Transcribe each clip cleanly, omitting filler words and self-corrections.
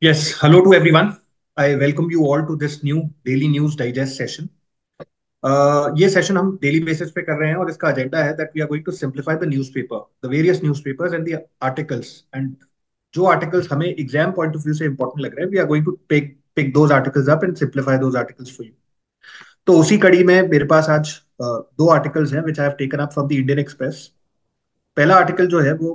Yes, hello to everyone. I welcome you all to this new daily news digest session. ये session हम daily basis पे कर रहे हैं और इसका एजेंडा है that we are going to simplify the newspaper, the various newspapers and the articles and जो आर्टिकल्स हमें एग्जाम पॉइंट ऑफ व्यू से इंपॉर्टेंट लग रहे हैं we are going to pick pick those articles up and simplify those articles for you. तो उसी कड़ी में मेरे पास आज दो आर्टिकल्स हैं which I have taken up from the Indian Express. पहला आर्टिकल जो है वो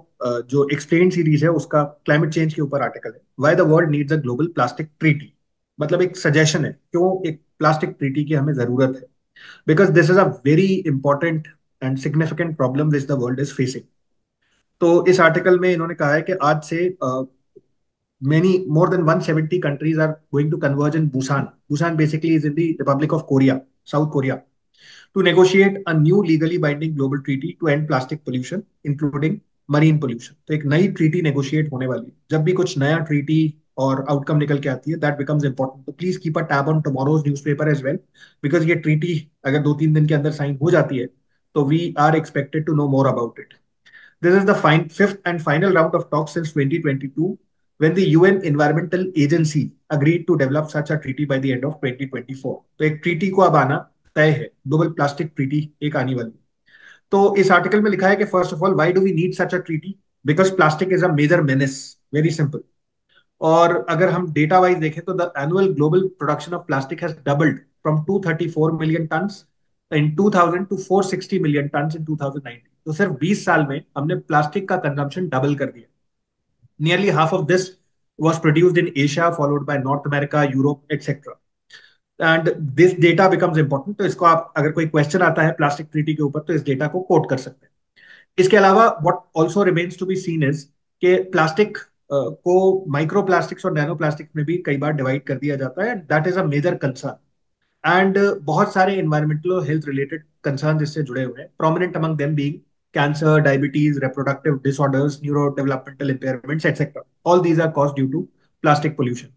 जो एक्सप्लेन सीरीज है उसका क्लाइमेट चेंज के ऊपर आर्टिकल है, why the world needs a global plastic treaty. मतलब एक सजेशन है क्यों एक प्लास्टिक ट्रीटी की हमें जरूरत है, because this is a very important and significant problem which the world is facing. तो इस आर्टिकल में इन्होंने कहा है कि आज से many more than 170 countries are going to converge in Busan. Busan basically is in the Republic of Korea, South Korea, to negotiate a new legally binding global treaty to end plastic pollution, including marine pollution। तो एक नई treaty negotiate होने वाली है। जब भी कुछ नया ट्रीटी और आउटकम निकल के आती है दैट बिकम्स इंपॉर्टेंट, तो please keep a tab on tomorrow's newspaper as well, because ये ट्रीटी अगर 2-3 दिन के अंदर साइन हो जाती है तो we are expected to know more about it. This is the fifth and final round of talks since 2022, when the UN Environmental Agency agreed to develop such a treaty by the end of 2024। तो एक treaty को अब आना तय है, global plastic treaty एक आने वाली। तो इस आर्टिकल में लिखा है कि first of all why do we need such a treaty, because plastic is a major menace, very simple. और अगर हम डेटा वाइज देखें तो the annual global production of plastic has doubled from 234 million tons in 2000 to 460 million tons in 2019। तो सिर्फ 20 साल में हमने प्लास्टिक का कंजम्पशन डबल कर दिया। Nearly half of this was produced in Asia, followed by North America, Europe, etc. And this data becomes important। तो इसको आप अगर कोई क्वेश्चन आता है प्लास्टिक ट्रीटी के ऊपर तो इस डेटा को कोट कर सकते हैं। इसके अलावा what also remains to be seen is कि प्लास्टिक को माइक्रो प्लास्टिक्स और नैनो प्लास्टिक्स में भी कई बार डिवाइड कर दिया जाता है, that is a major concern. And बहुत सारे एनवायरमेंटल और हेल्थ रिलेटेड कंसर्न इससे जुड़े हुए हैं, prominent among them being cancer, diabetes, reproductive disorders, neurodevelopmental impairments, etc. All these are caused due to plastic pollution।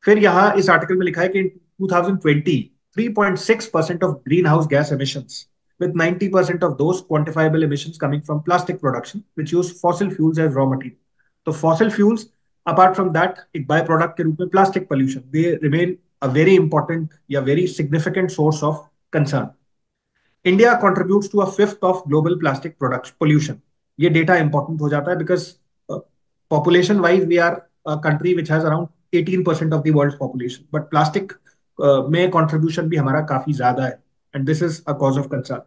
फिर यहाँ इस आर्टिकल में लिखा है कि इन 2020 3.6% of greenhouse gas emissions, with 90% of those quantifiable emissions coming from plastic production which use fossil fuels as raw material। तो fossil fuels apart from that एक by product के रूप में plastic pollution they remain a very important या very significant source of concern. India contributes to a fifth of global plastic product pollution. ये data important हो जाता है because population wise we are country which has around 18% of the world population, but plastic में contribution भी हमारा काफी ज्यादा है and this is a cause of concern.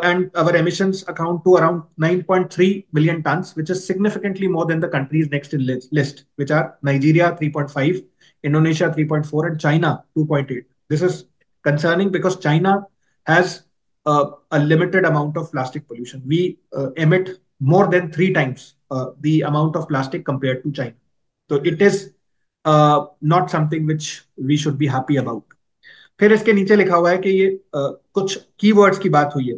And our emissions account to around 9.3 million tons, which is significantly more than the countries next in list, which are Nigeria 3.5, Indonesia 3.4, and China 2.8। This is concerning because China has a limited amount of plastic pollution. We emit more than 3 times the amount of plastic compared to China. So it is not something which we should be happy about। फिर इसके नीचे लिखा हुआ है कि ये कुछ keywords की बात हुई है।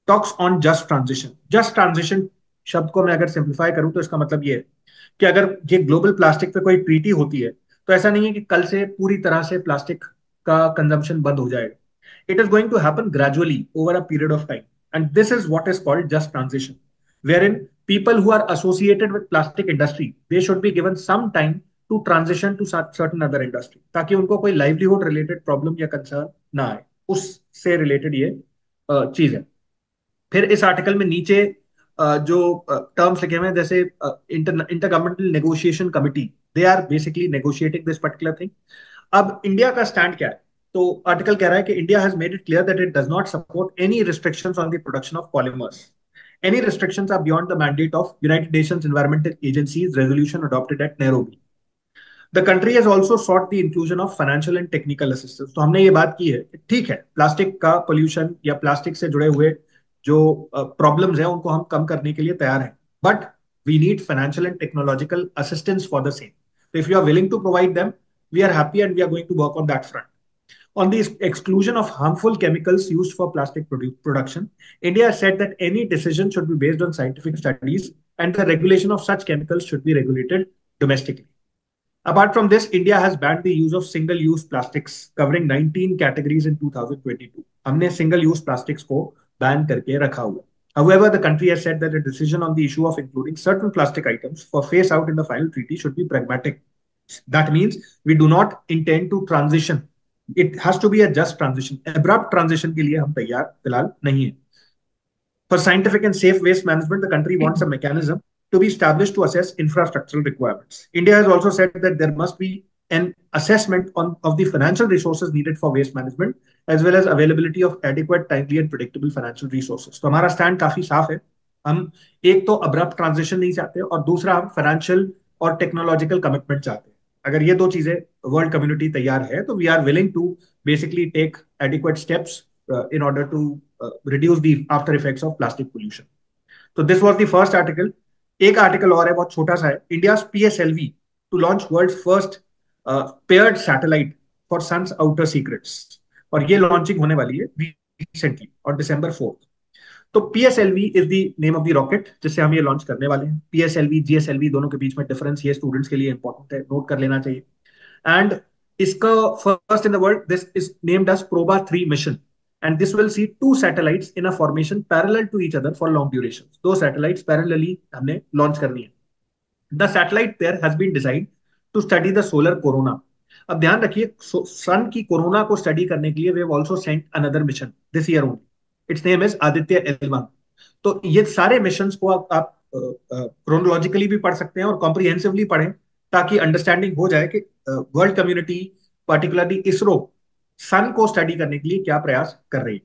Talks on just transition. Just transition शब्द को मैं अगर सिंप्लीफाई करूं तो इसका मतलब ये है कि अगर ये ग्लोबल प्लास्टिक पे कोई ट्रीटी होती है तो ऐसा नहीं है कि कल से पूरी तरह से प्लास्टिक का कंजम्पशन बंद हो जाएगा। It is going to happen gradually over a period of time, and this is what is called just transition, wherein people who are associated with plastic industry they should be given some time to transition to certain other industry, ताकि उनको कोई livelihood related problem या concern ना आए। उससे related ये चीज है। फिर इस आर्टिकल में नीचे जो टर्म्स लिखे हुए हैं जैसे inter governmental negotiation committee, they are basically negotiating this particular thing. अब इंडिया का स्टैंड क्या है? तो आर्टिकल कह रहा है कि India has made it clear that it does not support any restrictions on the production of polymers. Any restrictions are beyond the mandate of United Nations Environmental Agency's resolution adopted at Nairobi। The country has also sought the inclusion of financial and technical assistance। तो हमने ये बात की है कि ठीक है plastic का पोल्यूशन या प्लास्टिक से जुड़े हुए जो प्रॉब्लम्स हैं उनको हम कम करने के लिए तैयार हैं, but we need financial and technological assistance for the same. तो if you are willing to provide them we are happy and we are going to work on that front. On the exclusion of harmful chemicals used for plastic production, India has said that any decision should be based on scientific studies and the regulation of such chemicals should be regulated domestically। Apart from this, India has banned the use of single-use plastics covering 19 categories in 2022। हमने single-use plastics को ban करके रखा हुआ। However, the country has said that a decision on the issue of including certain plastic items for phase out in the final treaty should be pragmatic That means we do not intend to transition. It has to be a just transition. Abrupt transition के लिए हम तैयार फिलहाल नहीं है. For scientific and safe waste management, the country wants a mechanism to be established to assess infrastructural requirements. India has also said that there must be an assessment of the financial resources needed for waste management, as well as availability of adequate, timely and predictable financial resources. तो हमारा stand काफी साफ है. हम एक तो abrupt transition नहीं चाहते और दूसरा हम फाइनेंशियल और टेक्नोलॉजिकल कमिटमेंट चाहते हैं. अगर ये दो चीजें वर्ल्ड कम्युनिटी तैयार है तो we are willing to basically take adequate steps in order to reduce the after effects of plastic pollution. So this was the first article. एक आर्टिकल और है, बहुत छोटा सा है. India's PSLV to launch world's first paired satellite for sun's outer secrets. और ये launching होने वाली है रिसेंटली और December 4th. तो PSLV is the name of the rocket जिससे हम ये लॉन्च करने वाले हैं. PSLV GSLV दोनों के बीच में डिफरेंस ये स्टूडेंट्स के लिए इंपॉर्टेंट है, नोट कर लेना चाहिए. एंड इसका first in the world this is named as Proba 3 mission. And this will see two satellites in a formation parallel to each other for long durations. दो satellites parallelly हमने launch करनी है. The satellite pair has been designed to study the solar corona. अब ध्यान रखिए, सन की corona को study करने के लिए they also sent another mission this year only. Its name is Aditya L1. तो ये सारे मिशंस को आप क्रोनोलॉजिकली भी पढ़ सकते हैं और कॉम्प्रिहेंसिवली पढ़ें ताकि अंडरस्टैंडिंग हो जाए कि वर्ल्ड कम्युनिटी पर्टिकुलरली इसरो सन को स्टडी करने के लिए क्या प्रयास कर रही है.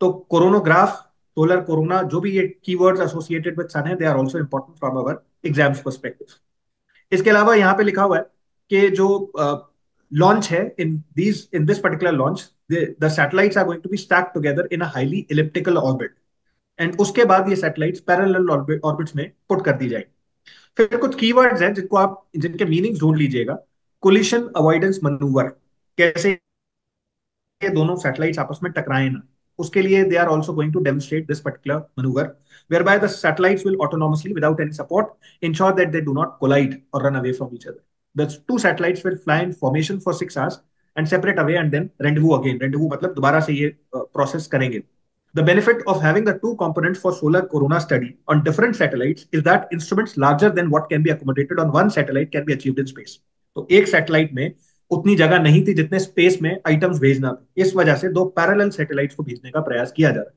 तो कोरोनोग्राफ, सोलर कोरोना, जो भी ये कीवर्ड्स एसोसिएटेड विद सन है, they are also important from our exams perspective. इसके अलावा यहाँ पे लिखा हुआ है कि जो लॉन्च है in this particular launch, the satellites are going to be stacked together in a highly elliptical orbit. And उसके बाद ये सैटेलाइट्स पैरेलल ऑर्बिट्स में पुट कर दी जाएंगी. फिर कुछ कीवर्ड्स हैं जिनको आप जिनके मीनिंग्स ढूंढ लीजिएगा. कोलिशन अवॉइडेंस मनूवर, कैसे ये दोनों सैटेलाइट्स आपस में टकराए ना, उसके लिए they are also going to demonstrate this particular manoeuvre whereby the satellites will autonomously without any support ensure that they do not collide or run away from each other. The two satellites will fly in formation for 6 hours and separate away and then rendezvous again. Rendezvous मतलब दोबारा से ये process करेंगे. The benefit of having the two components for solar corona study on different satellites is that instruments larger than what can be accommodated on one satellite can be achieved in space. तो एक satellite में उतनी जगह नहीं थी जितने space में items भेजना था. इस वजह से दो पैरेलल सैटेलाइट्स को भेजने का प्रयास किया जा रहा है.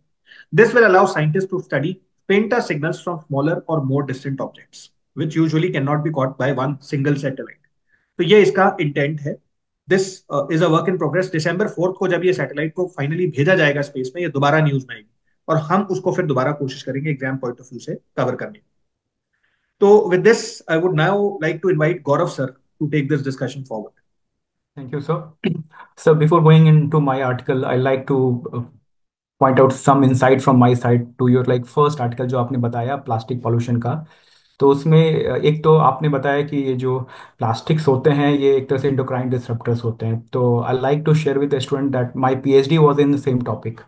This will allow scientist to study fainter signals from smaller or more distant objects, which usually cannot be caught by one single satellite. तो ये इसका इंटेंट है. This is a work in progress. December 4th को जब ये satellite को finally भेजा जाएगा स्पेस में, ये दोबारा न्यूज में आएगी और हम उसको फिर दोबारा कोशिश करेंगे एग्जाम पॉइंट ऑफ व्यू से कवर करने की. तो with this I would now like to invite Gaurav sir to take this discussion forward. Thank you, sir. So before going into my article, I like to point out some insight from my side to your like first article जो आपने बताया plastic pollution का. तो उसमें एक तो आपने बताया कि ये जो प्लास्टिक्स होते हैं ये एक तरह से इंडोक्राइन डिसरप्टर्स होते हैं. तो I like to share with student that my PhD was in the same topic.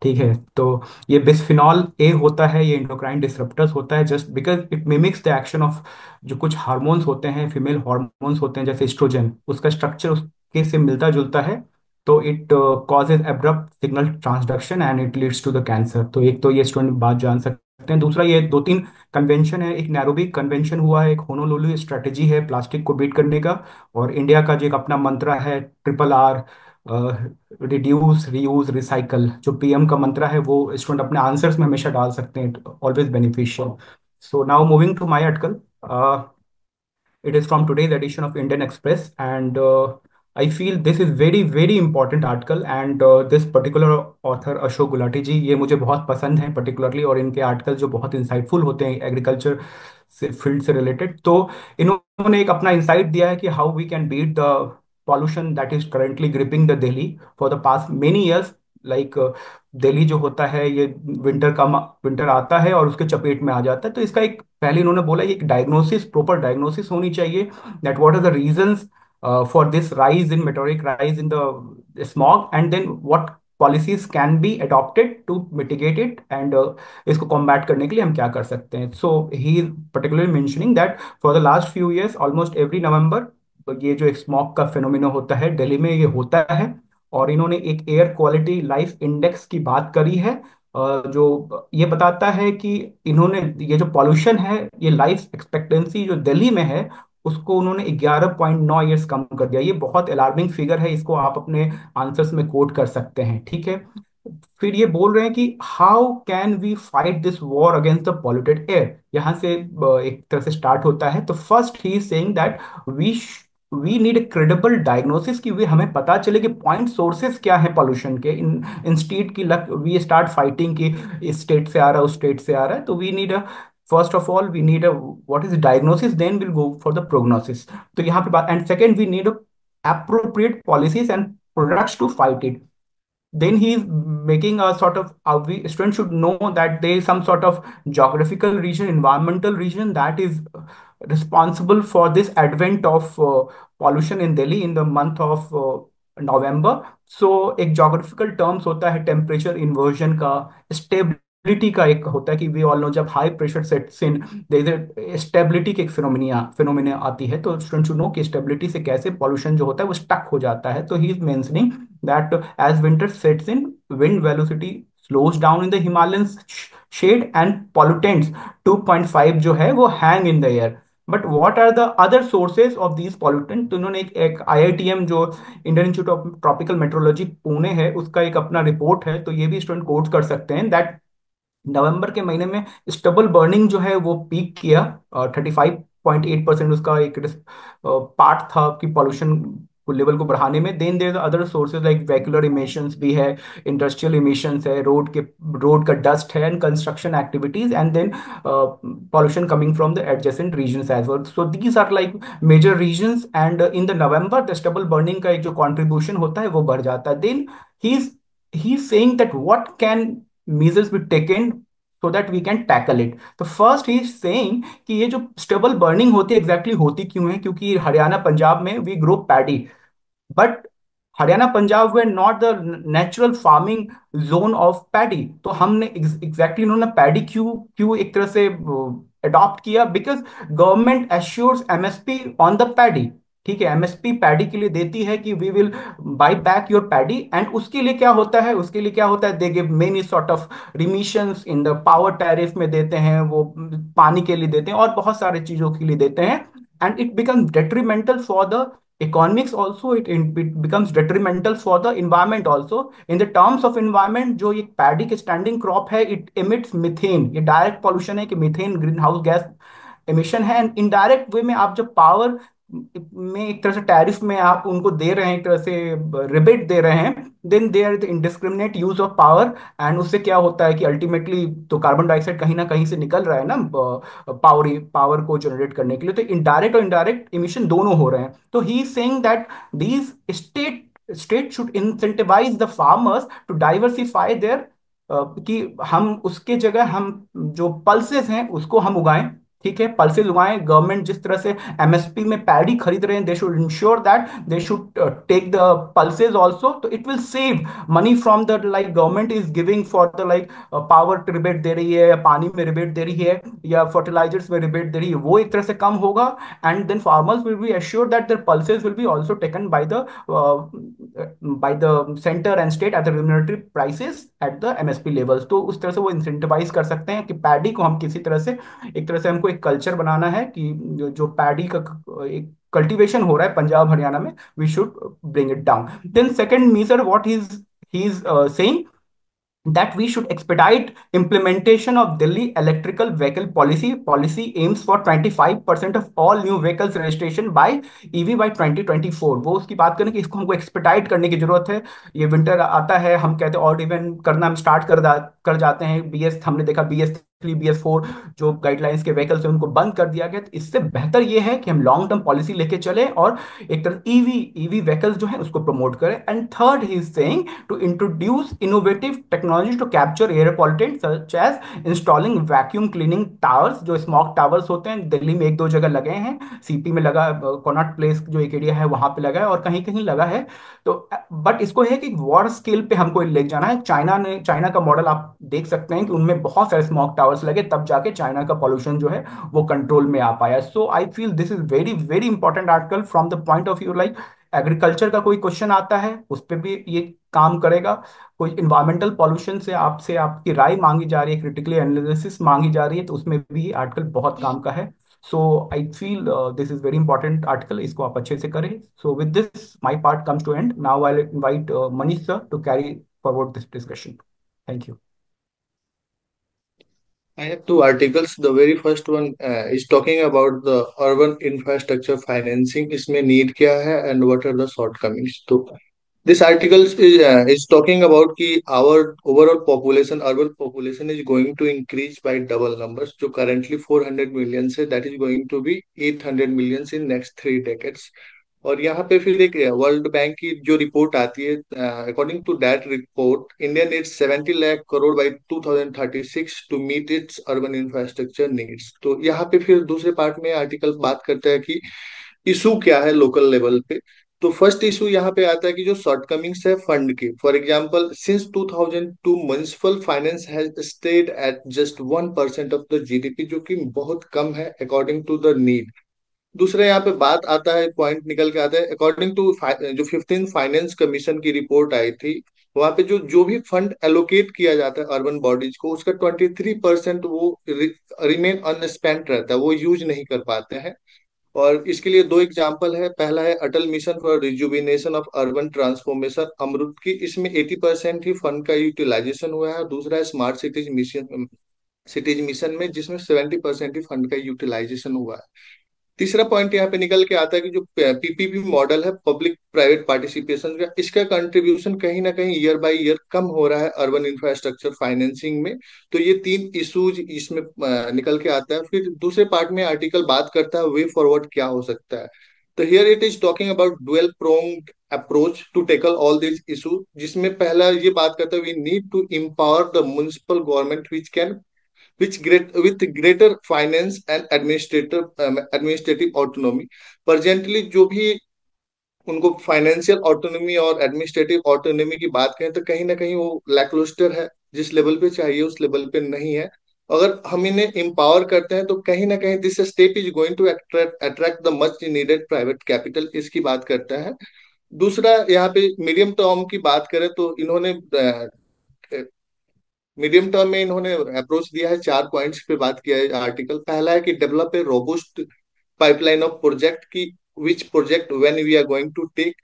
ठीक है. तो ये बिस्फिनॉल ए होता है, ये इंडोक्राइन डिसरप्टर्स होता है just because it mimics the action of जो कुछ हार्मोन्स होते हैं, फीमेल हार्मोन्स होते हैं जैसे एस्ट्रोजन, उसका स्ट्रक्चर उसके से मिलता जुलता है. तो it causes abrupt signal transduction and it leads to the cancer. तो एक तो ये स्टूडेंट बात जान सकते हैं. दूसरा ये दो तीन कन्वेंशन है. एक नैरोबी कन्वेंशन हुआ है, एक होनोलुलु स्ट्रेटेजी है प्लास्टिक को बीट करने का, और इंडिया का जो एक अपना मंत्र है RRR, रिड्यूस रीयूज रिसाइकल, जो पीएम का मंत्र है वो स्टूडेंट अपने आंसर्स में हमेशा डाल सकते हैं. Always beneficial. So now moving to my article. It is from today's edition of Indian Express, and I feel this is very very important article. And this particular author Ashok Gulati ji, ये मुझे बहुत पसंद है particularly, और इनके आर्टिकल जो बहुत insightful होते हैं एग्रीकल्चर से फील्ड से रिलेटेड. तो इन्होंने एक अपना इंसाइट दिया है कि how we can beat the pollution that is currently gripping the Delhi for the past many years. Like Delhi जो होता है ये विंटर आता है और उसके चपेट में आ जाता है. तो इसका एक पहले इन्होंने बोला एक डायग्नोसिस, प्रॉपर डायग्नोसिस होनी चाहिए that what are the reasons for this rise in meteoric rise in the smog, and then what policies can be adopted to mitigate it, and इसको कॉम्बैट करने के लिए हम क्या कर सकते हैं. So he is particularly mentioning that for the last few years almost every November ये जो एक स्मॉग का फिनोमिना होता है दिल्ली में ये होता है. और इन्होंने एक एयर क्वालिटी लाइफ इंडेक्स की बात करी है जो ये बताता है कि इन्होंने ये जो पॉल्यूशन है, ये लाइफ एक्सपेक्टेंसी जो दिल्ली में है उसको उन्होंने 11.9 ईयर्स कम कर दिया। ये बहुत अलार्मिंग फिगर है, इसको आप अपने आंसर्स में कोट कर सकते हैं, ठीक है। फिर ये बोल रहे हैं कि how can we fight this war against the polluted air, यहाँ से एक तरह से स्टार्ट होता है। तो first he is saying that we we need a credible diagnosis, कि वे हमें पता चले कि पॉइंट सोर्सेस क्या है पॉल्यूशन के, इन इंस्टीट की लक वी स्टार्ट फाइटिंग कि इस स्टेट से आ रहा है उस स्टेट से आ रहा है। तो we need a first of all we need a what is diagnosis, then will go for the prognosis. तो यहाँ पे बात, and second we need appropriate policies and products to fight it. Then he is making a sort of we students should know that there is some sort of geographical region, environmental region that is responsible for this advent of pollution in Delhi in the month of November. So एक geographical terms होता है temperature inversion का, stability का एक होता है कि we all know जब high pressure sets in their is stability की एक फिनोमिना आती है। तो स्टूडेंट शुड नो कि स्टेबिलिटी से कैसे पॉल्यूशन जो होता है वो स्टक हो जाता है। तो he is mentioning that as winter sets in, wind velocity slows down in the Himalayan shade and pollutants 2.5 जो है वो hang in the air. But what are the other sources of these pollutants? तो उन्होंने एक IITM जो Indian institute of tropical metrology Pune है उसका एक अपना रिपोर्ट है, तो ये भी स्टूडेंट कोट कर सकते हैं दैट नवंबर के महीने में स्टबल बर्निंग जो है वो पीक किया। 35.8% उसका एक पार्ट था कि पॉल्यूशन को लेवल को बढ़ाने में। Then there other sources like vehicular emissions भी है, इंडस्ट्रियल इमिशंस है, रोड का डस्ट है, and construction activities, and then pollution coming from the adjacent regions as well. So these are like major reasons, and in the November the stubble burning का एक जो contribution होता है वो बढ़ जाता है। Then he is saying that what can measures be taken so that we can tackle it. तो फर्स्ट ही saying कि ये जो स्टेबल बर्निंग होती है एग्जैक्टली होती क्यों है, क्योंकि हरियाणा पंजाब में we grow paddy, but Haryana Punjab we not the natural farming zone of paddy. तो हमने एग्जैक्टली उन्होंने पैडी क्यों क्यों एक तरह से अडॉप्ट किया, because government assures MSP on the paddy. ठीक है, एमएसपी पैडी के लिए देती है कि we will buy back your paddy, and उसके लिए क्या होता है, उसके लिए क्या होता है, they give many sort of remissions in the power tariff में देते हैं, वो पानी के लिए देते हैं और बहुत सारे चीजों के लिए देते हैं। And it become detrimental for the economics also, it becomes detrimental for the environment also. In the terms of environment, जो ये पैडी की स्टैंडिंग क्रॉप है, इट एमिट्स मीथेन, ये डायरेक्ट पॉल्यूशन है कि methane green house gas emission है। And indirect way में आप जब पावर में एक तरह से टैरिफ में आप उनको दे रहे हैं, एक तरह से रिबेट दे रहे हैं, then they are the indiscriminate use of power. And उससे क्या होता है कि अल्टीमेटली तो कार्बन डाइऑक्साइड कहीं ना कहीं से निकल रहा है ना पावर पावर को जनरेट करने के लिए। तो इनडायरेक्ट और इनडायरेक्ट इमिशन दोनों हो रहे हैं। तो he is saying that these state should incentivise the farmers to diversify their, कि हम उसके जगह हम जो पल्सेस हैं उसको हम उगाएं। ठीक है, पल्सेस उगाएं। गवर्नमेंट जिस तरह से एमएसपी में पैडी खरीद रहे हैं, they should ensure that they should take the pulses also. तो it will save money from the like government is giving for the like power rebate दे रही है, या पानी में रिबेट दे रही है, या फर्टिलाइजर्स में रिबेट दे रही है, वो एक तरह से कम होगा। And then farmers will be assure that their pulses will be also taken by the centre and state at the remunerative prices at the MSP levels. तो उस तरह से वो इंसेंटिवाइज कर सकते हैं कि पैडी को हम किसी तरह से, एक तरह से हमको एक कल्चर बनाना है कि जो पैडी का एक कल्टीवेशन हो रहा है पंजाब हरियाणा में, we should bring it down. Then second major what he is saying that we should expedite implementation of Delhi electrical vehicle policy. Policy aims for 25% of all new vehicles registration by EV by 2024। वो उसकी बात करें कि इसको हमको expedite करने की जरूरत है। ये विंटर आता है, हम कहते हैं ऑड इवन करना हम स्टार्ट कर जाते हैं। बीएस हमने देखा BS3 BS4 जो गाइडलाइंस के व्हीकल्स हैं उनको बंद कर दिया गया। तो इससे बेहतर ये है कि हम लॉन्ग टर्म पॉलिसी लेके चले और एक तरह ईवी व्हीकल्स जो है उसको प्रमोट करें। And third he is saying to introduce innovative technology to capture air pollutants such as installing vacuum cleaning towers। जो स्मॉग टावर्स होते हैं दिल्ली में एक दो जगह लगे हैं, सीपी में लगा, कॉनॉट प्लेस जो एक एरिया है वहां पे लगा है, और कहीं कहीं लगा है। तो बट इसको है कि वॉर स्केल पे हमको ले जाना है। चाइना का मॉडल आप देख सकते हैं कि उनमें बहुत सारे स्मॉग टावर्स लगे, तब जाके चाइना का पॉल्यूशन जो है वो कंट्रोल में आ पाया। So I feel this is very very important article from the point of view like agriculture का कोई क्वेश्चन आता है उस पर भी ये काम करेगा। कोई इन्वायरमेंटल पॉल्यूशन से आपसे आपकी राय मांगी जा रही है, क्रिटिकली एनालिसिस मांगी जा रही है, तो उसमें भी ये आर्टिकल बहुत काम का है। So I feel this is very important article, इसको आप अच्छे से करें. So with this my part comes to end. Now I invite Manish sir to carry forward this discussion. Thank you. I have two articles. The very first one is talking about the urban infrastructure financing. इसमें need क्या है and what are the shortcomings. तो this article is talking about कि our overall population, urban population is going to increase by double numbers. जो currently 400 million से that is going to be 800 millions in next 3 decades. और यहाँ पे फिर एक world bank की जो रिपोर्ट आती है, according to that report India needs 70 lakh crore by 2036 to meet its urban infrastructure needs. तो यहाँ पे फिर दूसरे पार्ट में आर्टिकल बात करता है कि इशू क्या है लोकल लेवल पे. तो फर्स्ट इशू यहाँ पे आता है कि जो शॉर्टकमिंग्स है फंड के. For example since 2002 municipal finance has stayed at just 1% of the GDP, जो कि बहुत कम है अकॉर्डिंग टू द नीड. दूसरा यहाँ पे बात आता है, पॉइंट निकल के आता है, अकॉर्डिंग टू जो 15 फाइनेंस कमीशन की रिपोर्ट आई थी, वहां पे जो जो भी फंड एलोकेट किया जाता है अर्बन बॉडीज को, उसका 23% वो रिमेन अनस्पेंट रहता है, वो यूज नहीं कर पाते हैं. और इसके लिए दो एग्जांपल है. पहला है Atal mission for rejuvenation of urban transformation AMRUT की, इसमें 80% ही फंड का यूटिलाइजेशन हुआ है. दूसरा है स्मार्ट सिटीज मिशन में, जिसमें 70% ही फंड का यूटिलाइजेशन हुआ है. तीसरा पॉइंट यहाँ पे निकल के आता है कि जो पीपीपी मॉडल है, पब्लिक प्राइवेट पार्टिसिपेशन का, इसका कंट्रीब्यूशन कहीं ना कहीं ईयर बाय ईयर कम हो रहा है अर्बन इंफ्रास्ट्रक्चर फाइनेंसिंग में. तो ये तीन इश्यूज इसमें निकल के आता है. फिर दूसरे पार्ट में आर्टिकल बात करता है वे फॉरवर्ड क्या हो सकता है. तो here it is talking about dual pronged approach to tackle all this issue, जिसमें पहला ये बात करता है we need to empower the municipal government with greater finance and administrative autonomy. Presently जो भी उनको फाइनेंशियल ऑटोनॉमी और एडमिनिस्ट्रेटिव ऑटोनॉमी की बात करें तो कहीं ना कहीं वो लैकलुस्टर है, जिस लेवल पे चाहिए उस लेवल पे नहीं है. अगर हम इन्हें एम्पावर करते हैं तो कहीं ना कहीं this step is going to attract the much needed private capital, इसकी बात करता है. दूसरा यहाँ पे मीडियम टर्म की बात करें तो इन्होंने मीडियम टर्म में इन्होंने अप्रोच दिया है. 4 पॉइंट्स पे बात किया है आर्टिकल. पहला है कि develop a robust pipeline of project की which project when we are going to take.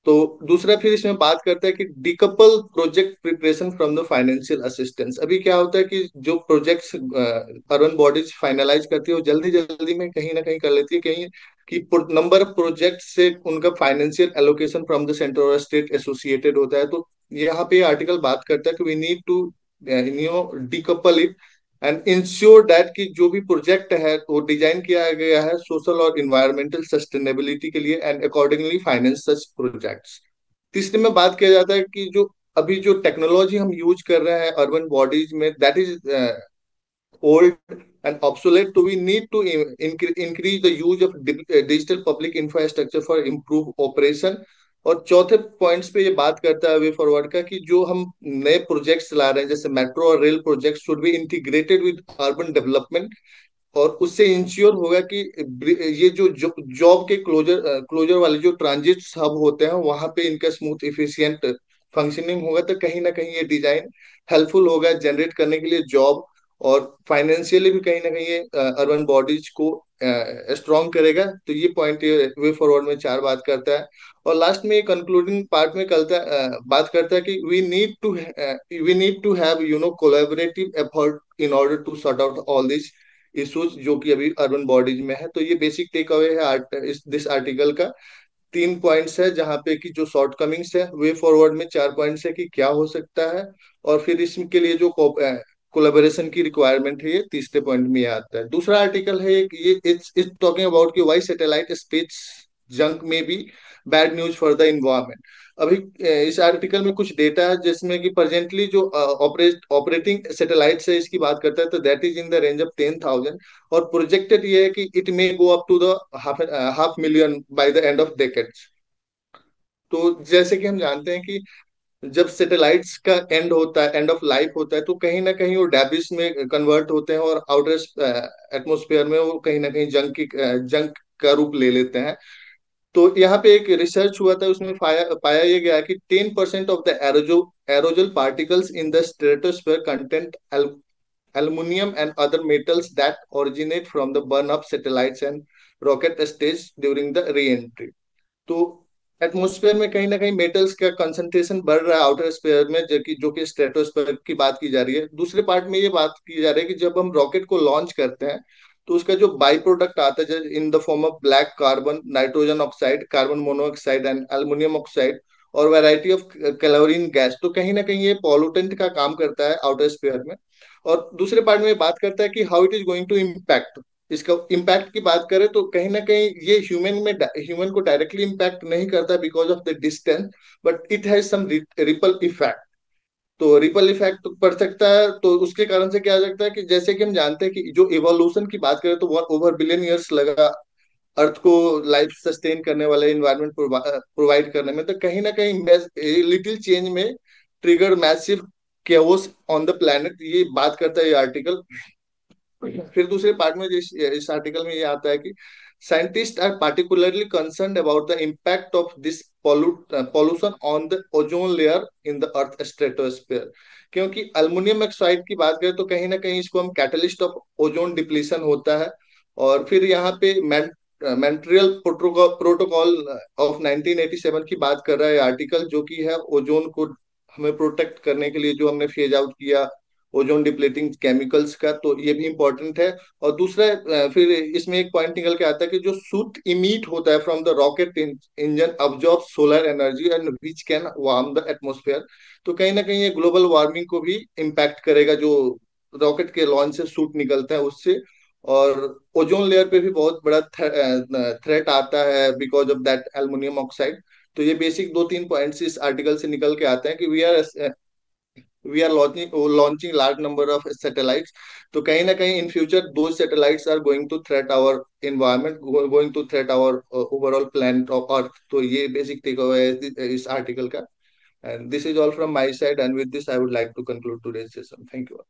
तो दूसरा फिर इसमें बात करता है कि decouple project preparation from the financial assistance. अभी क्या होता है कि जो प्रोजेक्ट्स अर्बन बॉडीज फाइनलाइज करती है वो जल्दी जल्दी में कहीं ना कहीं कर लेती है, कहीं कि नंबर ऑफ प्रोजेक्ट से उनका financial allocation from the centre और स्टेट एसोसिएटेड होता है. तो यहाँ पे आर्टिकल बात करता है कि we need to decouple it and ensure that कि जो भी प्रोजेक्ट है वो डिजाइन किया गया है सोशल और इन्वायरमेंटल सस्टेनेबिलिटी के लिए and accordingly finance such projects. तीसरे में बात किया जाता है कि जो अभी जो टेक्नोलॉजी हम यूज कर रहे हैं अर्बन बॉडीज में that is old and obsolete, so we need to increase the use of digital public infrastructure for improve operation. और चौथे पॉइंट्स पे ये बात करता है वे फॉरवर्ड का कि जो हम नए प्रोजेक्ट्स ला रहे हैं जैसे मेट्रो और rail project should be integrated with urban development. और उससे इंश्योर होगा कि ये जो जॉब के क्लोजर वाले जो ट्रांजिट हब होते हैं वहां पे इनका स्मूथ इफिशियंट फंक्शनिंग होगा. तो कहीं ना कहीं ये डिजाइन हेल्पफुल होगा जनरेट करने के लिए जॉब, और फाइनेंशियली भी कहीं ना कहीं ये अर्बन बॉडीज को स्ट्रॉन्ग करेगा. तो ये पॉइंट वे फॉरवर्ड में 4 बात करता है. और लास्ट में कंक्लूडिंग पार्ट में बात करता है कि we need to have collaborative effort in order to sort out all this issues जो कि अभी अर्बन बॉडीज में है. तो ये बेसिक टेक अवे है दिस आर्टिकल का. 3 पॉइंट्स है जहाँ पे कि जो शॉर्ट कमिंग्स है, वे फॉरवर्ड में 4 पॉइंट्स है कि क्या हो सकता है, और फिर इसके लिए जो कोलेबोरेशन की रिक्वायरमेंट है ये तीसरे पॉइंट में आता है. दूसरा आर्टिकल है कि ये इट्स टॉकिंग अबाउट कि व्हाई सैटेलाइट स्पेस जंक में be bad news for the environment. अभी इस आर्टिकल में कुछ डेटा है जिसमें कि प्रेजेंटली जो ऑपरेटिंग सैटेलाइट है इसकी बात करता है तो that is in the range of 10,000. और प्रोजेक्टेड ये है कि it may go up to the half million by the end of decade. तो जैसे कि हम जानते हैं कि जब सैटेलाइट्स का एंड होता है, एंड ऑफ लाइफ होता है, तो कहीं ना कहीं वो डैबिस में कन्वर्ट होते हैं और आउटर एटमोस्फेयर में वो कहीं ना कहीं जंक का रूप ले लेते हैं. तो यहाँ पे एक रिसर्च हुआ था, उसमें पाया ये गया कि 10% of the aerogel particles in the stratosphere content aluminum and other metals that originate from the burn up satellites and rocket stage during the re-entry. तो एटमॉस्फेयर में कहीं ना कहीं मेटल्स का कंसंट्रेशन बढ़ रहा है आउटर स्फीयर में, जो कि स्ट्रेटोस्फीयर की बात की जा रही है। दूसरे पार्ट में ये बात की जा रही है कि जब हम रॉकेट को लॉन्च करते हैं तो उसका जो बाई प्रोडक्ट आता है in the form of black carbon, nitrogen oxide, carbon monoxide and aluminium oxide और वैरायटी ऑफ कैलोरीन गैस, तो कहीं ना कहीं ये पॉल्यूटेंट का काम करता है आउटर स्फीयर में। और दूसरे पार्ट में बात करता है कि how it is going to impact. इसका इम्पैक्ट की बात करें तो कहीं ना कहीं ये ह्यूमन को डायरेक्टली इम्पैक्ट नहीं करता because of the distance, but it has some ripple effect. तो रिपल इफेक्ट तो पड़ सकता है, तो उसके कारण से क्या हो सकता है कि जैसे कि हम जानते हैं कि जो इवोल्यूशन की बात करें तो ओवर बिलियन ईयर्स लगा अर्थ को लाइफ सस्टेन करने वाले इन्वायरमेंट प्रोवाइड करने में। तो कहीं ना कहीं लिटिल चेंज में trigger massive chaos on the planet, ये बात करता है ये आर्टिकल। फिर दूसरे पार्ट में इस आर्टिकल में ये आता है कि scientist are particularly concerned about the impact of this pollution on the ozone layer in the earth stratosphere. क्योंकि अल्मुनियम ऑक्साइड की बात करें तो कहीं ना कहीं इसको हम कैटलिस्ट ऑफ ओजोन डिप्लीशन होता है। और फिर यहाँ पे मॉन्ट्रियल प्रोटोकॉल ऑफ 1987 की बात कर रहा है आर्टिकल, जो कि है ओजोन को हमें प्रोटेक्ट करने के लिए जो हमने फेज आउट किया ओजोन डिप्लीटिंग केमिकल्स का, तो ये भी इंपॉर्टेंट है। और दूसरा फिर इसमें एक पॉइंट निकल के आता है कि जो सूट इमिट होता है from the rocket engine absorb solar energy and which can warm the atmosphere. तो कहीं ना कहीं ये ग्लोबल वार्मिंग को भी इम्पैक्ट करेगा, जो रॉकेट के लॉन्च से सूट निकलता है उससे। और ओजोन लेयर पे भी बहुत बड़ा थ्रेट आता है because of that aluminium oxide. तो ये बेसिक दो तीन पॉइंट्स इस आर्टिकल से निकल के आते हैं कि we are launching large number of satellites. तो कहीं ना कहीं in future those satellites are going to threat our environment, going to threat our overall planet of earth. तो ये बेसिक टेक अवे है इस आर्टिकल का। And this is all from my side, and with this I would like to conclude today's session. Thank you.